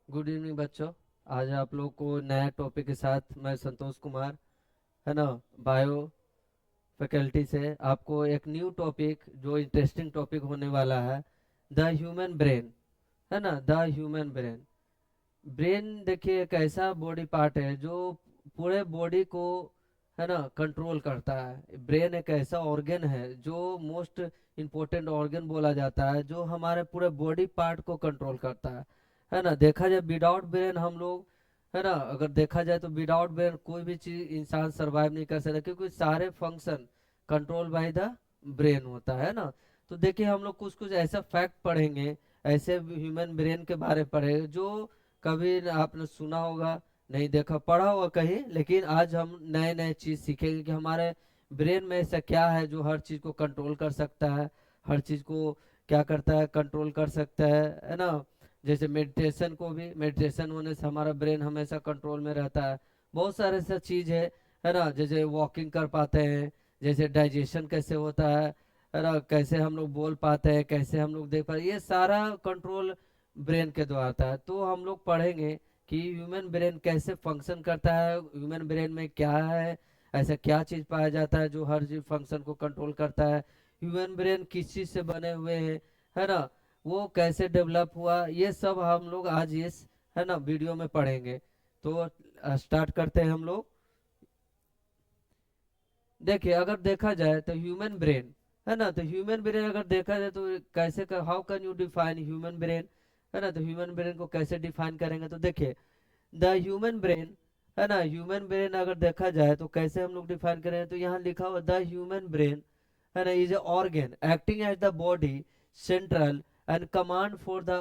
Good evening बच्चों। आज आप लोग को नया टॉपिक के साथ मैं संतोष कुमार, है ना, बायो फैकल्टी से आपको एक न्यू टॉपिक जो इंटरेस्टिंग टॉपिक होने वाला है, द ह्यूमन ब्रेन, है ना। The human brain. ब्रेन देखिए एक ऐसा बॉडी पार्ट है जो पूरे बॉडी को, है ना, कंट्रोल करता है। ब्रेन एक ऐसा ऑर्गन है जो मोस्ट इम्पोर्टेंट ऑर्गन बोला जाता है, जो हमारे पूरे बॉडी पार्ट को कंट्रोल करता है ना। देखा जाए विदाउट ब्रेन हम लोग, है ना, अगर देखा जाए तो विदाउट ब्रेन कोई भी चीज इंसान सरवाइव नहीं कर सकता, क्योंकि सारे function control by the brain होता है ना। तो देखिए हम लोग कुछ कुछ ऐसा फैक्ट पढ़ेंगे, ऐसे ह्यूमन ब्रेन के बारे में पढ़ेंगे जो कभी आपने सुना होगा, नहीं देखा, पढ़ा होगा कहीं, लेकिन आज हम नए नए चीज सीखेंगे कि हमारे ब्रेन में ऐसा क्या है जो हर चीज को कंट्रोल कर सकता है, हर चीज को क्या करता है, कंट्रोल कर सकता है ना। जैसे मेडिटेशन को भी, मेडिटेशन होने से हमारा ब्रेन हमेशा कंट्रोल में रहता है। बहुत सारे ऐसा चीज है ना, जैसे वॉकिंग कर पाते हैं, जैसे डाइजेशन कैसे होता है ना, कैसे हम लोग बोल पाते हैं, कैसे हम लोग देख पाते हैं, ये सारा कंट्रोल ब्रेन के द्वारा था। तो हम लोग पढ़ेंगे कि ह्यूमन ब्रेन कैसे फंक्शन करता है, ह्यूमन ब्रेन में क्या है, ऐसा क्या चीज पाया जाता है जो हर चीज फंक्शन को कंट्रोल करता है, ह्यूमन ब्रेन किस चीज से बने हुए हैं, है ना, वो कैसे डेवलप हुआ, ये सब हम लोग आज इस, है ना, वीडियो में पढ़ेंगे। तो स्टार्ट करते हैं हम लोग। देखिए अगर देखा जाए तो ह्यूमन ब्रेन, है ना, तो ह्यूमन ब्रेन अगर देखा जाए तो कैसे how can you define human brain, है ना। तो ह्यूमन ब्रेन को कैसे डिफाइन करेंगे, तो देखिए द ह्यूमन ब्रेन, है ना, ह्यूमन ब्रेन अगर देखा जाए तो कैसे हम लोग डिफाइन करें, तो यहाँ लिखा हुआ द ह्यूमन ब्रेन, है ना, is a organ acting as the body central and command for the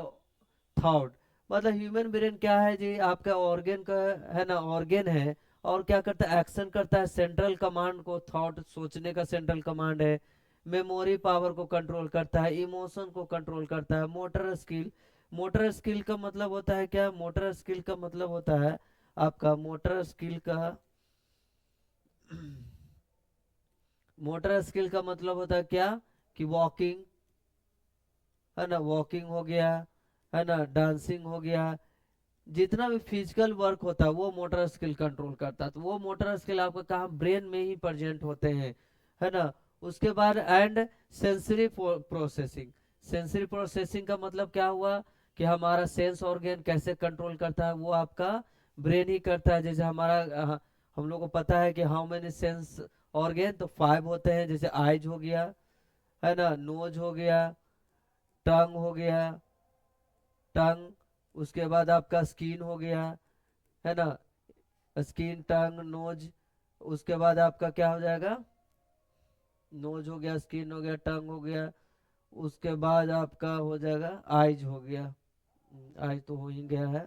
thought. मतलब ह्यूमन ब्रेन क्या है जी, आपका ऑर्गन का, है ना, ऑर्गन है, और क्या करता है, एक्शन करता है, सेंट्रल कमांड को, थॉट सोचने का सेंट्रल कमांड है, मेमोरी पावर को कंट्रोल करता है, इमोशन को कंट्रोल करता है, मोटर स्किल, मोटर स्किल का मतलब होता है क्या, मोटर स्किल का मतलब होता है आपका, मोटर स्किल का मोटर स्किल का मतलब होता है क्या, कि वॉकिंग, है ना, वॉकिंग हो गया, है ना, डांसिंग हो गया, जितना भी फिजिकल वर्क होता है वो मोटर स्किल कंट्रोल करता है। तो वो मोटर स्किल आपका कहाँ, ब्रेन में ही प्रेजेंट होते हैं, है ना। उसके बाद and sensory processing, sensory processing का मतलब क्या हुआ, कि हमारा सेंस ऑर्गन कैसे कंट्रोल करता है, वो आपका ब्रेन ही करता है। जैसे हमारा हम लोग को पता है कि हाउ मेनी सेंस ऑर्गन, तो 5 होते हैं, जैसे आइज हो गया, है ना, नोज हो गया, टंग हो गया, टंग, उसके बाद आपका स्किन हो गया, है ना, स्किन, टंग, नोज, उसके बाद आपका क्या हो जाएगा, नोज हो गया, स्किन हो गया, टंग हो गया, उसके बाद आपका हो जाएगा आइज हो गया। आइज तो हो ही गया है।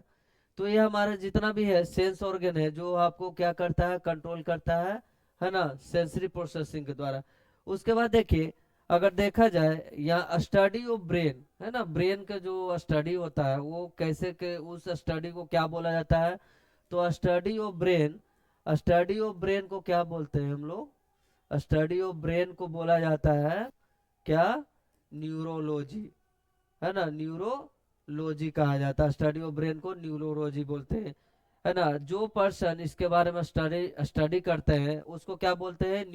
तो ये हमारा जितना भी है सेंस ऑर्गन है जो आपको क्या करता है, कंट्रोल करता है ना, सेंसरी प्रोसेसिंग के द्वारा। उसके बाद देखिए अगर देखा जाए यहाँ स्टडी ऑफ ब्रेन, है ना, ब्रेन का जो स्टडी होता है वो कैसे के, उस स्टडी को क्या बोला जाता है, तो study of brain, study of brain को क्या बोलते हैं हम लोग, स्टडी ऑफ ब्रेन को बोला जाता है क्या, न्यूरोलॉजी, है ना, न्यूरोलॉजी कहा जाता है, स्टडी ऑफ ब्रेन को न्यूरोलॉजी बोलते हैं, है ना। जो पर्सन इसके बारे में स्टडी स्टडी करते हैं उसको क्या बोलते हैं,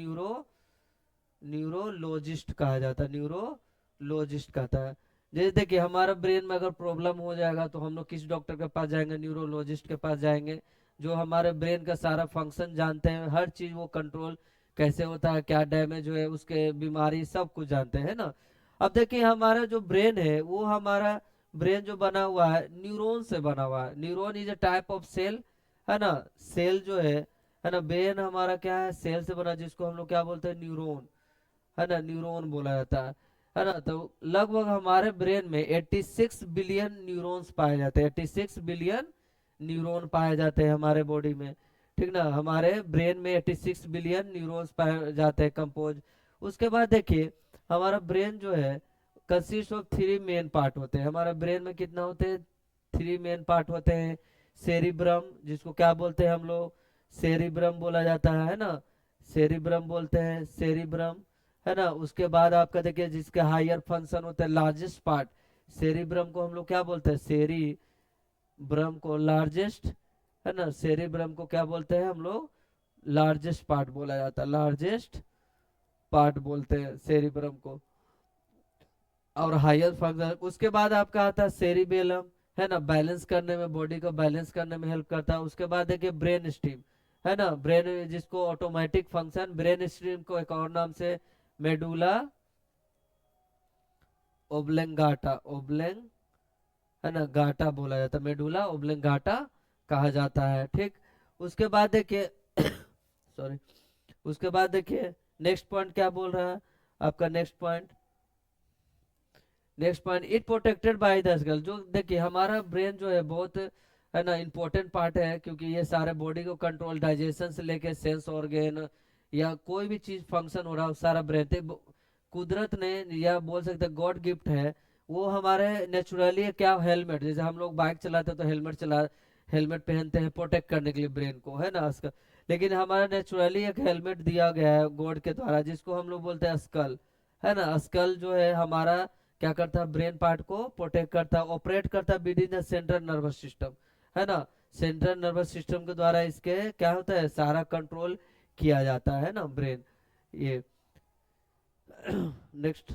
न्यूरोलॉजिस्ट कहा जाता है, न्यूरोलॉजिस्ट कहता है। जैसे देखिए हमारा ब्रेन में अगर प्रॉब्लम हो जाएगा तो हम लोग किस डॉक्टर के पास जाएंगे, न्यूरोलॉजिस्ट के पास जाएंगे, जो हमारे ब्रेन का सारा फंक्शन जानते हैं, हर चीज वो कंट्रोल कैसे होता है, क्या डैमेज हुए, उसके बीमारी सब कुछ जानते हैं ना। अब देखिए हमारा जो ब्रेन है वो हमारा ब्रेन जो बना हुआ है न्यूरॉन से बना हुआ है। Neuron is a type of cell, है ना, सेल जो है ना, ब्रेन हमारा क्या है, सेल से बना, जिसको हम लोग क्या बोलते हैं, न्यूरॉन, है ना, न्यूरॉन बोला जाता है ना। तो लगभग हमारे ब्रेन में 86 बिलियन न्यूरॉन्स पाए जाते हैं, 86 बिलियन न्यूरॉन पाए जाते हैं हमारे बॉडी में, ठीक ना, हमारे ब्रेन में 86 बिलियन न्यूरॉन्स पाए जाते हैं कंपोज। उसके बाद देखिए हमारा ब्रेन जो है कंसिस्ट ऑफ 3 मेन पार्ट होते हैं, हमारा ब्रेन में कितना होते हैं, 3 मेन पार्ट होते हैं। सेरिब्रम, जिसको क्या बोलते हैं हम लोग, सेरिब्रम बोला जाता है ना, सेरिब्रम बोलते हैं, सेरिब्रम, है ना। उसके बाद आपका देखिए जिसके हायर फंक्शन होता है, लार्जेस्ट पार्ट, सेरिब्रम को हम लोग क्या बोलते हैं, सेरी ब्रम को लार्जेस्ट, है ना, सेरिब्रम को क्या बोलते हैं हम लोग, लार्जेस्ट पार्ट बोला जाता है, लार्जेस्ट पार्ट बोलते हैं सेरिब्रम को। और हायर फंक्शन, उसके बाद आपका आता है सेरिबेलम, है ना, बैलेंस करने में, बॉडी को बैलेंस करने में हेल्प करता है। उसके बाद देखिए ब्रेन स्टीम, है ना, ब्रेन जिसको ऑटोमेटिक फंक्शन, ब्रेन स्टीम को एक और नाम से मेडुला ओब्लेंगाटा, ओब्लेंग, है ना, गाटा बोला जाता है, मेडुला ओब्लेंगाटा कहा जाता है, ठीक। उसके बाद देखिए सॉरी, उसके बाद देखिए नेक्स्ट पॉइंट क्या बोल रहा है आपका, next point it protected by the skull. जो देखिए हमारा ब्रेन जो है बहुत, है ना, इंपॉर्टेंट पार्ट है, क्योंकि ये सारे बॉडी को कंट्रोल, डाइजेशन से लेके सेंस ऑर्गन या कोई भी चीज फंक्शन हो रहा है सारा ब्रेन थे, कुदरत ने या बोल सकते गॉड गिफ्ट है वो हमारे नेचुरली। क्या हेलमेट, जैसे हम लोग बाइक चलाते हैं तो हेलमेट पहनते हैं प्रोटेक्ट करने के लिए ब्रेन को, है ना, उसका। लेकिन हमारा नेचुरली एक हेलमेट दिया गया है गॉड के द्वारा, जिसको हम लोग बोलते हैं स्कल, है ना। स्कल जो है हमारा क्या करता है, ब्रेन पार्ट को प्रोटेक्ट करता है, ऑपरेट करता है with in the central nervous system, है ना। सेंट्रल नर्वस सिस्टम के द्वारा इसके क्या होता है, सारा कंट्रोल किया जाता है ना ब्रेन, ये नेक्स्ट।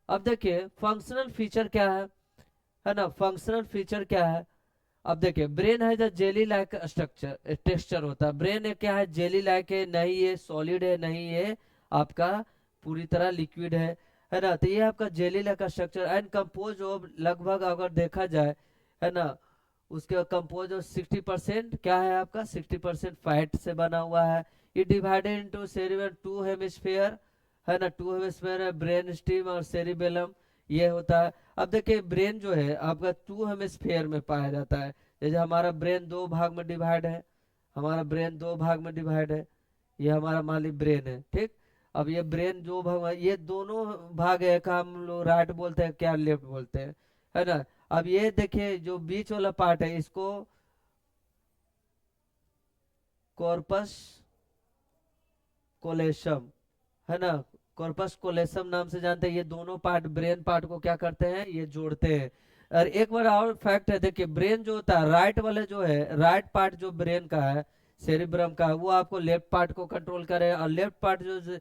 अब देखिए फंक्शनल फीचर क्या है ना, फंक्शनल फीचर क्या है। अब देखिए ब्रेन है जो जेली लाइक स्ट्रक्चर, टेक्सचर होता है, ब्रेन है क्या है, जेली लाइक है, नहीं ये सॉलिड है, नहीं ये आपका पूरी तरह लिक्विड है ना। तो ये आपका jelly like structure and compose of, लगभग अगर देखा जाए, है ना, उसके कंपोज ऑफ 60% क्या है आपका, 60% फैट से बना हुआ है। ये divided into cerebellum two hemisphere, है ना, टू हेमिस्फीयर है, ब्रेन स्टीम और सेरिबेलम ये होता है। अब देखिए ब्रेन जो है आपका टू हेमिस्फीयर में पाया जाता है। जैसे हमारा ब्रेन दो भाग में डिवाइड है, हमारा ब्रेन दो भाग में डिवाइड है, ये हमारा मान ली ब्रेन है, ठीक। अब ये ब्रेन जो भाग ये दोनों भाग है, का हम लोग राइट बोलते हैं क्या लेफ्ट बोलते हैं, है ना। अब ये देखिए जो बीच वाला पार्ट है इसको कॉर्पस कोलेशम, है ना, कॉर्पस कोलेसम नाम से जानते हैं। ये दोनों पार्ट ब्रेन पार्ट को क्या करते हैं, ये जोड़ते हैं। और एक बार और फैक्ट है, देखिए ब्रेन जो होता है राइट वाले जो है, राइट पार्ट जो ब्रेन का है, सेरिब्रम का है, वो आपको लेफ्ट पार्ट को कंट्रोल करेगा, और लेफ्ट पार्ट जो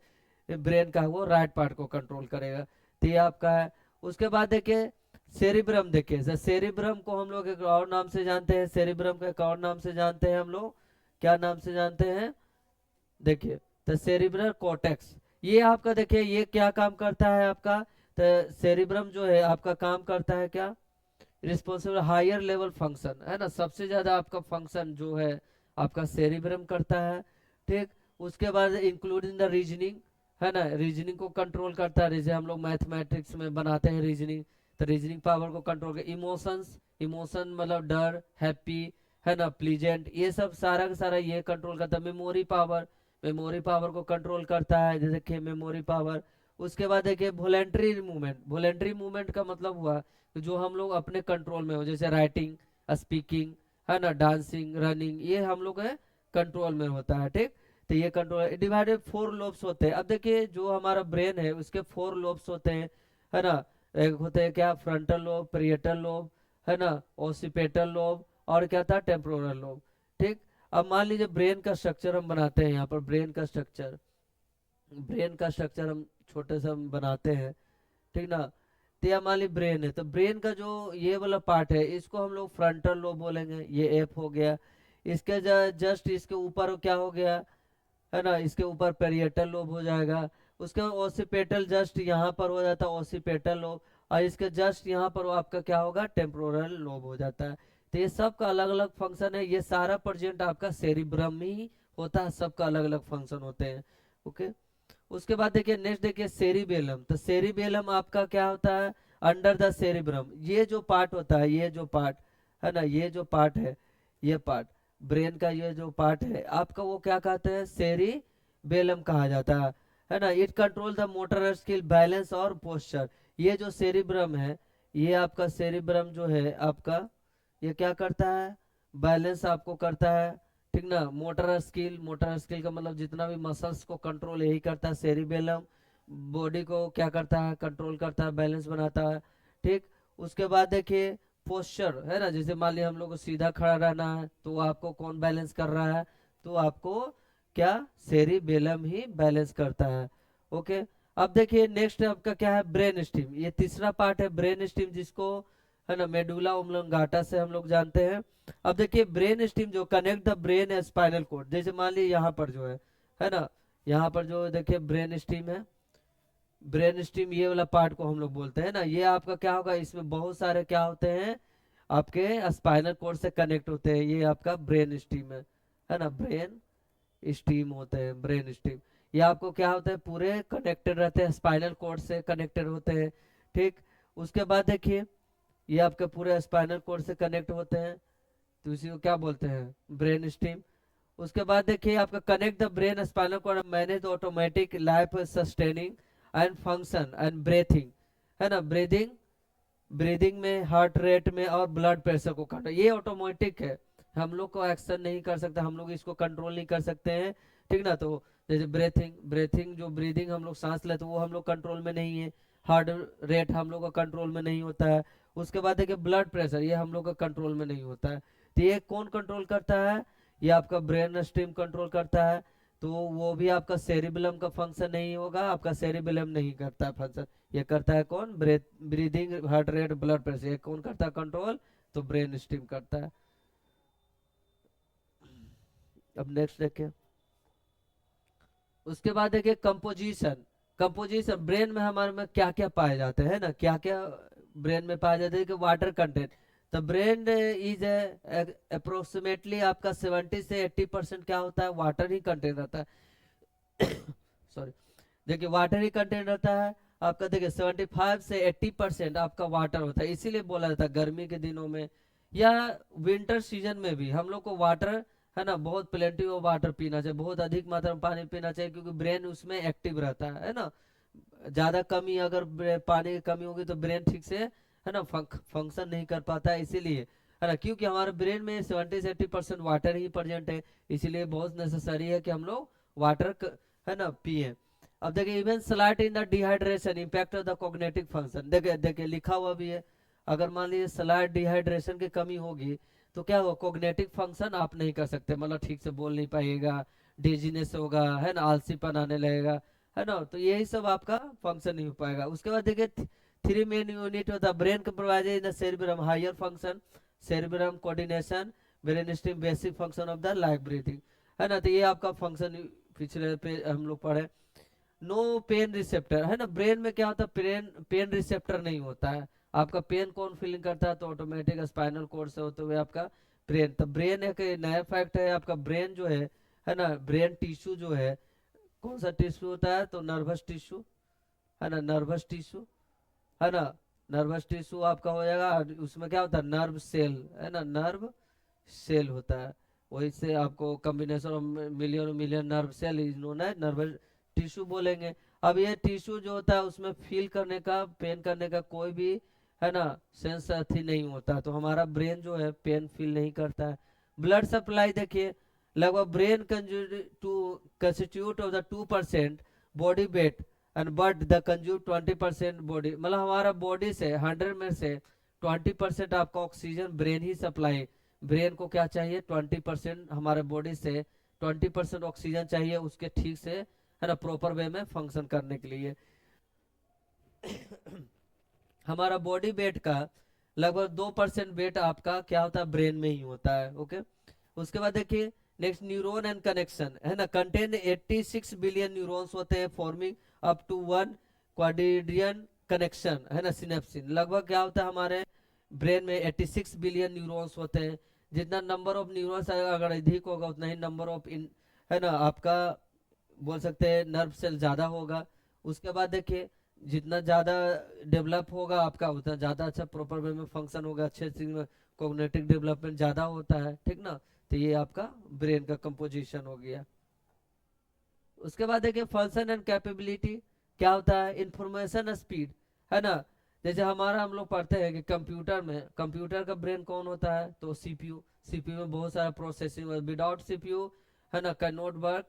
ब्रेन का है वो राइट पार्ट को कंट्रोल करेगा। तो ये आपका है। उसके बाद देखिए सेरिब्रम, देखिए सेरिब्रम को हम लोग एक और नाम से जानते हैं, सेरिब्रम को एक और नाम से जानते हैं हम लोग, क्या नाम से जानते हैं, देखिए तो सेरिब्रल कॉर्टेक्स। ये आपका देखिए ये क्या काम करता है आपका, तो सेरिब्रम जो है आपका काम करता है क्या, रिस्पॉन्सिबल हायर लेवल फंक्शन, है ना, सबसे ज्यादा आपका फंक्शन जो है आपका सेरिब्रम करता है, ठीक। उसके बाद इंक्लूडिंग द रीजनिंग, है ना, रीजनिंग को कंट्रोल करता है, जैसे हम लोग मैथमेटिक्स में बनाते हैं रीजनिंग, तो रीजनिंग पावर को कंट्रोल कर, इमोशंस, इमोशन मतलब डर, हैप्पी, है ना, प्लीजेंट, ये सब सारा का सारा ये कंट्रोल करता है। मेमोरी पावर, मेमोरी पावर को कंट्रोल करता है, जैसे कि मेमोरी पावर। उसके बाद देखिए वॉलेंट्री मूवमेंट, वॉलेंट्री मूवमेंट का मतलब हुआ कि जो हम लोग अपने कंट्रोल में हो, जैसे राइटिंग, स्पीकिंग, है ना, डांसिंग, रनिंग, ये हम लोग के कंट्रोल में होता है, ठीक। तो ये कंट्रोल डिवाइडेड 4 लोब्स होते हैं। अब देखिए जो हमारा ब्रेन है उसके 4 लोब्स होते हैं, है ना। एक होते हैं क्या, फ्रंटल लोब, परिएटल लोब, है ना, ओसिपेटल लोब, और क्या था, टेम्पोरल लोब, ठीक। अब मान लीजिए ब्रेन का स्ट्रक्चर हम बनाते हैं, यहाँ पर ब्रेन का स्ट्रक्चर, ब्रेन का स्ट्रक्चर हम छोटे से हम बनाते हैं, ठीक ना। तो यह मान ली ब्रेन है, तो ब्रेन का जो ये वाला पार्ट है इसको हम लोग फ्रंटल लोब बोलेंगे, ये एफ हो गया। इसके जस्ट इसके ऊपर क्या हो गया, है ना, इसके ऊपर पेरिएटल लोब हो जाएगा। उसके बाद ओसिपेटल जस्ट यहाँ पर हो जाता है ओसिपेटल लोब, और इसके जस्ट यहाँ पर वो आपका क्या होगा, टेम्पोरल लोब हो जाता है। तो ये सब का अलग अलग फंक्शन है, ये सारा प्रेजेंट आपका सेरिब्रम में ही होता है, सबका अलग अलग फंक्शन होते हैं, ओके। उसके बाद देखिए नेक्स्ट देखिए सेरिबेलम, तो सेरिबेलम आपका क्या होता है, अंडर द सेरिब्रम, ये जो पार्ट होता है, ये जो पार्ट है ना, ये जो पार्ट है, ये पार्ट ब्रेन का ये जो पार्ट है आपका वो क्या कहते हैं, सेरिबेलम कहा जाता है ना। It control the motor skill, balance और पोस्चर। ये जो सेरिब्रम है, ये आपका सेरिब्रम जो है आपका, ये क्या करता है, बैलेंस आपको करता है, ठीक ना। मोटर स्किल, मोटर स्किल का मतलब जितना भी मसल्स को कंट्रोल यही करता है सेरिबेलम, बॉडी को क्या करता है, कंट्रोल करता है, बैलेंस बनाता है, ठीक। उसके बाद देखिए पोस्चर है ना, जैसे मान लिया हम लोग को सीधा खड़ा रहना है तो आपको कौन बैलेंस कर रहा है, तो आपको क्या सेरिबेलम ही बैलेंस करता है। ओके, अब देखिए नेक्स्ट आपका क्या है, ब्रेन स्टीम। ये तीसरा पार्ट है ब्रेन स्टीम, जिसको है ना मेडुला ओब्लोंगाटा से हम लोग जानते हैं। अब देखिए ब्रेन स्टीम जो connect the brain and spinal cord, जैसे मान लीजिए यहाँ पर जो है ना, यहाँ पर जो देखिए ब्रेन स्टीम है, ब्रेन स्टीम ये वाला पार्ट को हम लोग बोलते हैं ना, ये आपका क्या होगा, इसमें बहुत सारे क्या होते हैं आपके स्पाइनल कोड से कनेक्ट होते हैं, ये आपका ब्रेन स्टीम है ना, ब्रेन स्टीम होते हैं, ब्रेन स्टीम। ये आपको क्या होता है, पूरे कनेक्टेड रहते हैं, स्पाइनल कोड से कनेक्टेड होते हैं। ठीक, उसके बाद देखिए ये आपके पूरे स्पाइनल कोड से कनेक्ट होते हैं, तो इसी को क्या बोलते हैं, ब्रेन स्टीम। उसके बाद देखिए आपका connect the brain spinal cord manage automatic life sustaining and function and breathing, है ना, ब्रीदिंग, ब्रीदिंग में, हार्ट रेट में और ब्लड प्रेशर को कंट्रोल, ये ऑटोमेटिक है, हम लोग को एक्शन नहीं कर सकते, हम लोग इसको कंट्रोल नहीं कर सकते हैं। ठीक ना, तो जैसे ब्रेथिंग, ब्रेथिंग जो ब्रीदिंग हम लोग सांस लेते हैं वो हम लोग कंट्रोल में नहीं है, हार्ट रेट हम लोग का कंट्रोल में नहीं होता है। उसके बाद देखिए ब्लड प्रेशर, ये हम लोग का कंट्रोल में नहीं होता है, तो ये कौन कंट्रोल करता है, ये आपका ब्रेन स्ट्रीम कंट्रोल करता है। तो वो भी आपका सेरिबेलम का फंक्शन नहीं होगा, आपका सेरिबेलम नहीं करता है फंक्शन, ये करता है कौन, breath, breathing, heart rate, blood pressure, ये कौन करता है कंट्रोल, तो ब्रेन स्ट्रीम करता है। अब नेक्स्ट देखिए, उसके बाद देखिए कंपोजिशन। कंपोजिशन ब्रेन में हमारे में क्या क्या पाए जाते हैं ना, क्या क्या ब्रेन में पाए जाते हैं कि वाटर कंटेंट, तो ब्रेन इज अप्रोक्सीमेटली आपका 70 से 80% क्या होता है, वाटर ही कंटेंट रहता है। सॉरी, देखिए वाटर ही कंटेंट रहता है आपका, देखिए 75 से 80% आपका वाटर होता है, इसीलिए बोला जाता है गर्मी के दिनों में या विंटर सीजन में भी हम लोग को वाटर है ना, बहुत प्लेंटी ऑफ वाटर पीना चाहिए, बहुत अधिक मात्रा में पानी पीना चाहिए, क्योंकि ब्रेन उसमें एक्टिव रहता है ना। ज्यादा कमी, अगर पानी की कमी होगी तो ब्रेन ठीक से है ना फंक्शन नहीं कर पाता है, इसीलिए है ना, क्योंकि हमारे ब्रेन में 70 से 80% वाटर ही प्रेजेंट है, इसीलिए बहुत नेसेसरी है कि हम लोग वाटर है ना पिए। अब देखिए even slight in the dehydration impact of the cognitive function, देखिए देखिए लिखा हुआ भी है, अगर मान लीजिए स्लाइट डिहाइड्रेशन की कमी होगी तो क्या होगा, कॉग्निटिव फंक्शन आप नहीं कर सकते, मतलब ठीक से बोल नहीं पाइएगा, डेजीनेस होगा, है ना, आलसीपन आने लगेगा, है ना, तो यही सब आपका फंक्शन नहीं हो पाएगा। उसके बाद देखिए थ्री मेन यूनिट होता है ब्रेन का provide in the cerebrum, higher function cerebrum coordination, brain stem, basic function of the life breathing, है ना, तो ये आपका फंक्शन पिछले पे हम लोग पढ़े। नो पेन रिसेप्टर, है ना, ब्रेन में क्या होता है, पेन पेन रिसेप्टर नहीं होता है, आपका पेन कौन फीलिंग करता है, तो ऑटोमेटिक स्पाइनल कोड से होते हुए आपका ब्रेन, तो ब्रेन एक नया फैक्ट है, आपका ब्रेन जो है ना, ब्रेन टिश्यू जो है, कौन सा टिश्यू होता है, तो नर्वस टिश्यू, है ना, नर्वस टिश्यू, है ना, नर्वस टिश्यू आपका हो जाएगा, उसमें क्या होता है, नर्व सेल, है ना, नर्व सेल होता है, वही से आपको combination of million million nerve cell is known है नर्वस टिश्यू बोलेंगे। अब ये टिश्यू जो होता है उसमें फील करने का, पेन करने का कोई भी है ना सेंस अथी नहीं होता, तो हमारा ब्रेन जो है पेन फील नहीं करता है। ब्लड सप्लाई देखिए, लगभग brain constitute of the 2% body weight and but the consume 20% body, मतलब हमारा बॉडी से 100 में से 20% आपका ऑक्सीजन ब्रेन ही सप्लाई, ब्रेन को क्या चाहिए, 20% हमारे बॉडी से 20% ऑक्सीजन चाहिए उसके ठीक से है ना प्रॉपर वे में फंक्शन करने के लिए। हमारा बॉडी वेट का लगभग 2% वेट आपका क्या होता है, ब्रेन में ही होता है। ओके, उसके बाद देखिए नेक्स्ट न्यूरॉन एंड कनेक्शन, है ना, कंटेन 86 बिलियन न्यूरॉन्स होते हैं forming up to 1 quadrillion connection, है ना, सिनेप्सिन, लगभग क्या होता है हमारे ब्रेन में 86 बिलियन न्यूरॉन्स होते हैं, जितना नंबर ऑफ न्यूरॉन्स अगर अधिक होगा उतना ही नंबर ऑफ इन है ना आपका बोल सकते हैं नर्व सेल ज्यादा होगा। उसके बाद देखिए जितना ज्यादा डेवलप होगा आपका उतना ज्यादा अच्छा प्रॉपर वे में फंक्शन होगा, अच्छे से कॉग्निटिव डेवलपमेंट ज्यादा होता है, ठीक ना, तो ये आपका ब्रेन का कंपोजिशन हो गया। उसके बाद देखिए फंक्शन एंड कैपेबिलिटी क्या होता है, इंफॉर्मेशन स्पीड, है ना, जैसे हमारा हम लोग पढ़ते हैं कि कंप्यूटर में, कंप्यूटर का ब्रेन कौन होता है, तो सीपीयू, सीपीयू में बहुत सारा प्रोसेसिंग, विदाउट सीपीयू है ना कैन नॉट वर्क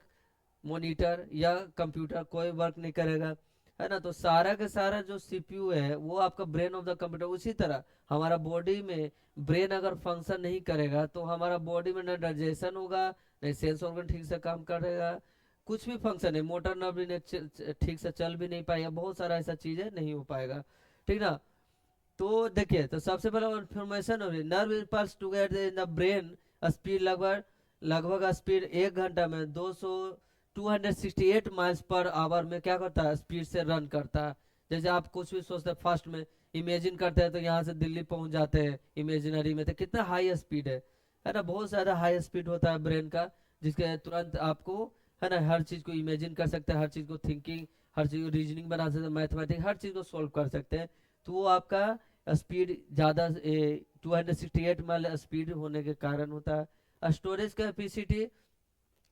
मॉनिटर या कंप्यूटर कोई वर्क नहीं करेगा। है ना। तो सारा का सारा जो सीपीयू है वो आपका ब्रेन ऑफ द कंप्यूटर। उसी तरह हमारा बॉडी में ब्रेन अगर फंक्शन नहीं करेगा तो हमारा बॉडी में ना डाइजेशन होगा, नहीं सेंस ऑर्गन ठीक से काम करेगा, कुछ भी फंक्शन है, मोटर नर्व भी ठीक से चल भी नहीं पाएगा, बहुत सारा ऐसा चीज है नहीं हो पाएगा, ठीक ना। तो देखिए, तो सबसे पहले इन्फॉर्मेशन हो रही nerve impulse together in the brain speed लगभग लगभग स्पीड 1 घंटा में 268 माइल्स पर आवर में क्या करता है, स्पीड से रन करता है। जैसे आप कुछ भी सोचते हैं फास्ट में इमेजिन करते हैं तो यहाँ से दिल्ली पहुंच जाते हैं इमेजिनरी में, तो कितना हाई स्पीड है ना, बहुत ज्यादा हाई स्पीड होता है ब्रेन का, जिसके तुरंत आपको है ना हर चीज को इमेजिन कर सकते हैं, हर चीज को थिंकिंग, हर चीज को रीजनिंग बना सकते हैं, मैथमेटिक्स हर चीज को सॉल्व कर सकते हैं। तो वो आपका स्पीड ज़्यादा 268 माइल स्पीड होने के कारण होता है। स्टोरेज कैपेसिटी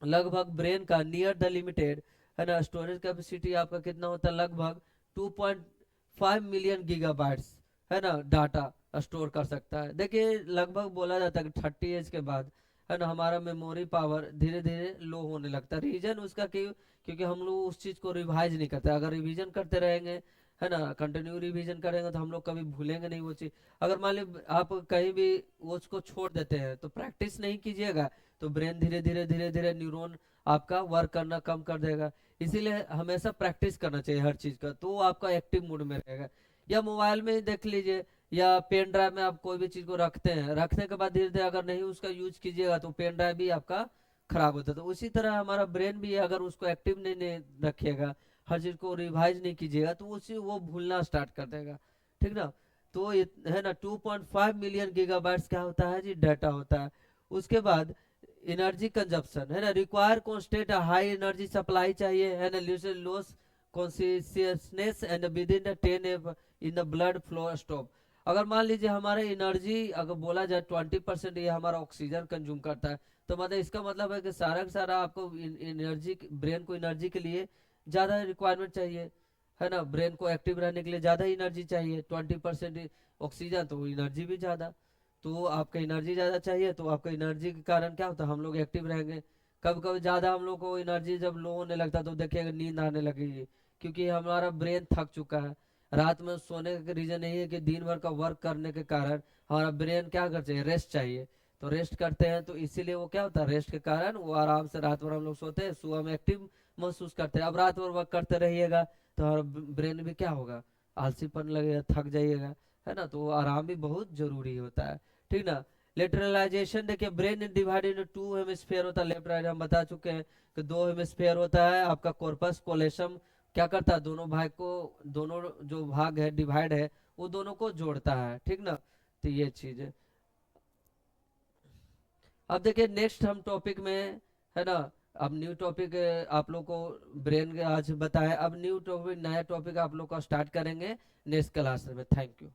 लगभग ब्रेन का नियर द लिमिटेड, है ना, स्टोरेज कैपेसिटी आपका कितना होता है, लगभग 2.5 मिलियन गीगाबाइट्स, है ना, डाटा स्टोर कर सकता है। देखिए लगभग बोला जाता है कि 30 एज के बाद है ना हमारा मेमोरी पावर धीरे धीरे लो होने लगता है। रीजन उसका क्योंकि हम लोग उस चीज को रिवाइज नहीं करते। अगर रिवीजन करते रहेंगे, है ना, कंटिन्यू रिवीजन करेंगे तो हम लोग कभी भूलेंगे नहीं वो चीज। अगर मान ली आप कहीं भी वो उसको छोड़ देते हैं तो प्रैक्टिस नहीं कीजिएगा तो ब्रेन धीरे धीरे धीरे धीरे न्यूरॉन आपका वर्क करना कम कर देगा। इसीलिए हमेशा प्रैक्टिस करना चाहिए हर चीज का, तो वो आपका एक्टिव मूड में रहेगा। या मोबाइल में ही देख लीजिए, या पेन ड्राइव में आप कोई भी चीज को रखते हैं, रखने के बाद धीरे धीरे अगर नहीं उसका यूज कीजिएगा तो पेन ड्राइव भी आपका खराब होता है। तो उसी तरह हमारा ब्रेन भी अगर उसको एक्टिव नहीं रखिएगा, हर चीज को रिवाइज नहीं कीजिएगा तो उसी वो भूलना स्टार्ट कर देगा, ठीक ना। तो ये है ना 2.5 मिलियन गीगाबाइट्स क्या होता है जी, डाटा होता है। उसके बाद एनर्जी कंजप्शन, है ना, require constant high energy supply चाहिए, है ना, loss consciousness and with in the 10 in the blood flow stop. अगर मान लीजिए हमारा एनर्जी अगर बोला जाए 20% ये हमारा ऑक्सीजन कंज्यूम करता है, तो मतलब इसका मतलब है कि सारा का सारा आपको एनर्जी, ब्रेन को एनर्जी के लिए ज़्यादा रिक्वायरमेंट चाहिए, है ना, ब्रेन को एक्टिव रहने के लिए ज़्यादा एनर्जी चाहिए। 20% ऑक्सीजन तो एनर्जी भी ज़्यादा, तो आपका एनर्जी ज़्यादा चाहिए, तो आपका एनर्जी के कारण क्या होता है हम लोग एक्टिव रहेंगे। कभी कभी ज़्यादा हम लोग को एनर्जी जब लो होने लगता है तो देखिएगा नींद आने लगेगी, क्योंकि हमारा ब्रेन थक चुका है। रात में सोने का रीज़न यही है कि दिन भर का वर्क करने के कारण हमारा ब्रेन क्या कर चाहिए, रेस्ट चाहिए। तो रेस्ट करते हैं तो इसीलिए वो क्या होता है, रेस्ट के कारण वो आराम से रात भर हम लोग सोते हैं, सुबह में एक्टिव महसूस करते हैं। अब रात भर वर्क करते रहिएगा तो हमारा ब्रेन भी क्या होगा, आलसीपन लगेगा, थक जाइएगा, है ना। तो आराम भी बहुत जरूरी होता है, ठीक ना। लेटरलाइजेशन देखिए, ब्रेन डिवाइडेड इनटू 2 हेमिस्फीयर होता है, लेफ्ट राइट हम बता चुके हैं कि 2 हेमिस्फीयर होता है। आपका कॉर्पस कोलेशम क्या करता है, दोनों भाग को, दोनों जो भाग है डिवाइड है वो दोनों को जोड़ता है, ठीक ना। तो ये चीज है। अब देखिए नेक्स्ट हम टॉपिक में, है ना, अब न्यू टॉपिक आप लोग को ब्रेन आज बताया, अब न्यू टॉपिक नया टॉपिक आप लोग का स्टार्ट करेंगे नेक्स्ट क्लास में। Thank you.